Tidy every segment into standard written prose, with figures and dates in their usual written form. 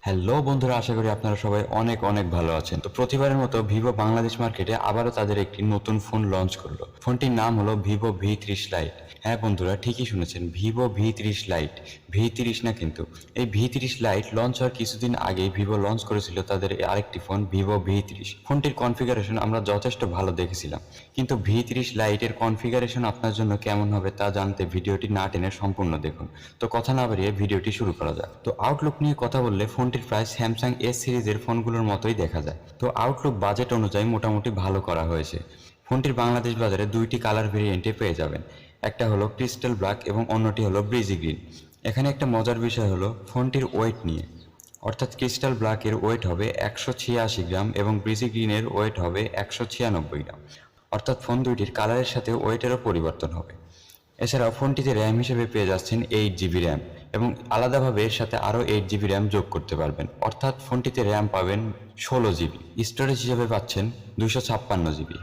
Hello বন্ধুরা, আশা করি আপনারা সবাই অনেক অনেক ভালো আছেন। তো প্রতিবারের মতো ভিভো বাংলাদেশ মার্কেটে আবারও তাদের একটি নতুন ফোন লঞ্চ করলো। ফোনটির নাম হলো ভিভো V30 লাইট। হ্যাঁ বন্ধুরা, ঠিকই শুনেছেন, ভিভো V30 লাইট, V30 না কিন্তু। এই V30 লাইট লঞ্চ হওয়ার কিছুদিন আগেই ভিভো লঞ্চ করেছিল তাদের আরেকটি ফোন ভিভো V30। ফোনটির কনফিগারেশন আমরা যথেষ্ট ভালো দেখেছিলাম, কিন্তু V30 লাইটের কনফিগারেশন আপনার জন্য কেমন হবে তা জানতে ভিডিওটি না টেনে সম্পূর্ণ দেখুন। তো কথা না বাড়িয়ে ভিডিওটি শুরু করা যাক। তো আউটলুক নিয়ে কথা বললে ফোনটির প্রায় স্যামসাং এস সিরিজের ফোনগুলোর মতোই দেখা যায়। তো আউটলুক বাজেট অনুযায়ী মোটামুটি ভালো করা হয়েছে। ফোনটির বাংলাদেশ বাজারে দুইটি কালার ভেরিয়েন্টে পেয়ে যাবেন। একটা হলো ক্রিস্টাল ব্ল্যাক এবং অন্যটি হলো ব্রিজি গ্রিন। এখানে একটা মজার বিষয় হলো ফোনটির ওয়েট নিয়ে, অর্থাৎ ক্রিস্টাল ব্ল্যাকের ওয়েট হবে 186 গ্রাম এবং ব্রিজি গ্রিনের ওয়েট হবে 196 গ্রাম। অর্থাৎ ফোন দুইটির কালারের সাথে ওয়েটেরও পরিবর্তন হবে। এছাড়াও ফোনটিতে র্যাম হিসেবে পেয়ে যাচ্ছেন 8 জিবি র্যাম এবং আলাদাভাবে এর সাথে আরও 8 জিবি র্যাম যোগ করতে পারবেন, অর্থাৎ ফোনটিতে র্যাম পাবেন 16 জিবি। স্টোরেজ হিসেবে পাচ্ছেন 256 জিবি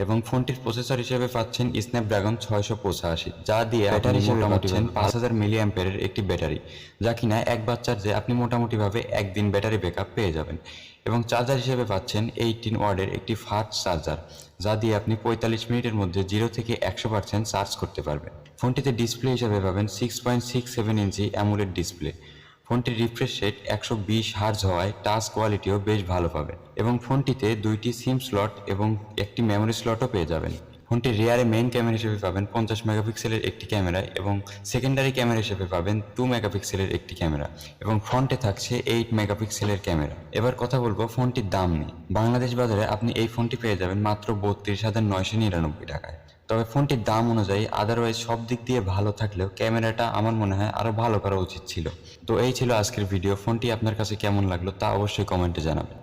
এবং ফোনটির প্রসেসর হিসেবে পাচ্ছেন স্ন্যাপড্রাগন 685, যা দিয়ে ব্যাটারি হিসেবে পাচ্ছেন 5000 মিলি অ্যাম্পিয়ারের একটি ব্যাটারি, যা কিনা একবার চার্জে আপনি মোটামুটিভাবে একদিন ব্যাটারি ব্যাকআপ পেয়ে যাবেন। এবং চার্জার হিসেবে পাচ্ছেন 18 ওয়াটের একটি ফাস্ট চার্জার, যা দিয়ে আপনি 45 মিনিটের মধ্যে 0 থেকে 100% চার্জ করতে পারবেন। ফোনটিতে ডিসপ্লে হিসেবে পাবেন 6.67 ইঞ্চি অ্যামোলেড ডিসপ্লে। ফোনটির রিফ্রেশ রেট 120 হার্জ হওয়ায় টাচ কোয়ালিটিও বেশ ভালো পাবেন এবং ফোনটিতে দুইটি সিম স্লট এবং একটি মেমোরি স্লটও পেয়ে যাবেন। ফোনটির রিয়ারে মেইন ক্যামেরা হিসেবে পাবেন 50 মেগাপিক্সেলের একটি ক্যামেরা এবং সেকেন্ডারি ক্যামেরা হিসেবে পাবেন 2 মেগাপিক্সেলের একটি ক্যামেরা এবং ফ্রন্টে থাকছে 8 মেগাপিক্সেলের ক্যামেরা। এবার কথা বলবো ফোনটির দাম নিয়ে। বাংলাদেশ বাজারে আপনি এই ফোনটি পেয়ে যাবেন মাত্র 32,999 টাকায়। তবে ফোনটির দাম অনুযায়ী আদারওয়াইজ সব দিক দিয়ে ভালো থাকলেও ক্যামেরাটা আমার মনে হয় আরও ভালো করা উচিত ছিল। তো এই ছিল আজকের ভিডিও। ফোনটি আপনার কাছে কেমন লাগলো তা অবশ্যই কমেন্টে জানাবেন।